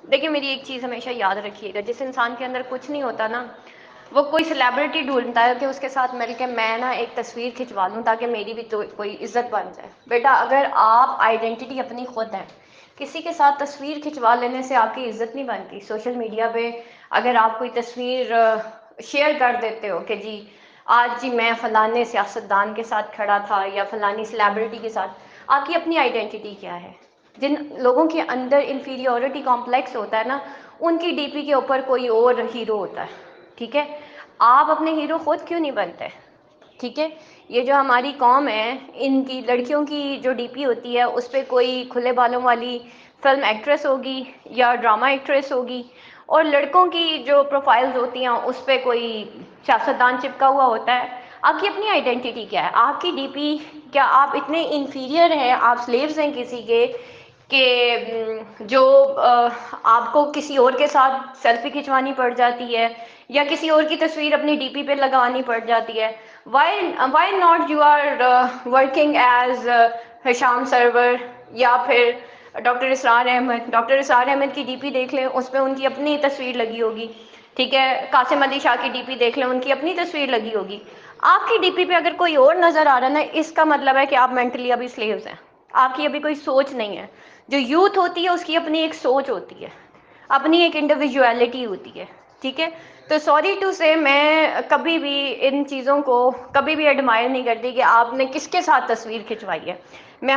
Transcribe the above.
دیکھیں میری ایک چیز ہمیشہ یاد رکھیے گا، جس انسان کے اندر کچھ نہیں ہوتا نا، وہ کوئی سیلیبریٹی ڈھونڈتا ہے کہ اس کے ساتھ مل کے میں نا ایک تصویر کھنچوا لوں تاکہ میری بھی تو کوئی عزت بن جائے۔ بیٹا اگر آپ آئیڈینٹی اپنی خود ہیں، کسی کے ساتھ تصویر کھنچوا لینے سے آپ کی عزت نہیں بنتی۔ سوشل میڈیا پہ اگر آپ کوئی تصویر شیئر کر دیتے ہو کہ جی آج جی میں فلانے سیاستدان کے ساتھ کھڑا تھا یا فلانی سیلیبریٹی کے ساتھ، آپ کی اپنی آئیڈینٹی کیا ہے؟ جن لوگوں کے اندر انفیریورٹی کمپلیکس ہوتا ہے نا، ان کی ڈی پی کے اوپر کوئی اور ہیرو ہوتا ہے، ٹھیک ہے؟ آپ اپنے ہیرو خود کیوں نہیں بنتے؟ ٹھیک ہے؟ یہ جو ہماری قوم ہے، ان کی لڑکیوں کی جو ڈی پی ہوتی ہے اس پہ کوئی کھلے بالوں والی فلم ایکٹریس ہوگی یا ڈرامہ ایکٹریس ہوگی، اور لڑکوں کی جو پروفائلز ہوتی ہیں اس پہ کوئی سیاستدان چپکا ہوا ہوتا ہے۔ آپ کی اپنی آئیڈینٹی کیا ہے؟ آپ کی ڈی پی، کیا آپ اتنے انفیریئر ہیں، آپ سلیوز ہیں کسی کے، کہ جو آپ کو کسی اور کے ساتھ سیلفی کھنچوانی پڑ جاتی ہے یا کسی اور کی تصویر اپنی ڈی پی پہ لگانی پڑ جاتی ہے؟ Why not you are working as Hisham Sarwar یا پھر ڈاکٹر اسرار احمد؟ ڈاکٹر اسرار احمد کی ڈی پی دیکھ لیں، اس پہ ان کی اپنی تصویر لگی ہوگی، ٹھیک ہے؟ قاسم علی شاہ کی ڈی پی دیکھ لیں، ان کی اپنی تصویر لگی ہوگی۔ آپ کی ڈی پی پہ اگر کوئی اور نظر آ رہا ہے نا، اس کا مطلب ہے کہ آپ مینٹلی ابھی سلیوز ہیں، آپ کی ابھی کوئی سوچ نہیں ہے۔ جو یوتھ ہوتی ہے اس کی اپنی ایک سوچ ہوتی ہے، اپنی ایک انڈیویجویلٹی ہوتی ہے، ٹھیک ہے؟ تو سوری ٹو سے میں کبھی بھی ان چیزوں کو کبھی بھی ایڈمائر نہیں کرتی کہ آپ نے کس کے ساتھ تصویر کھنچوائی ہے۔ میں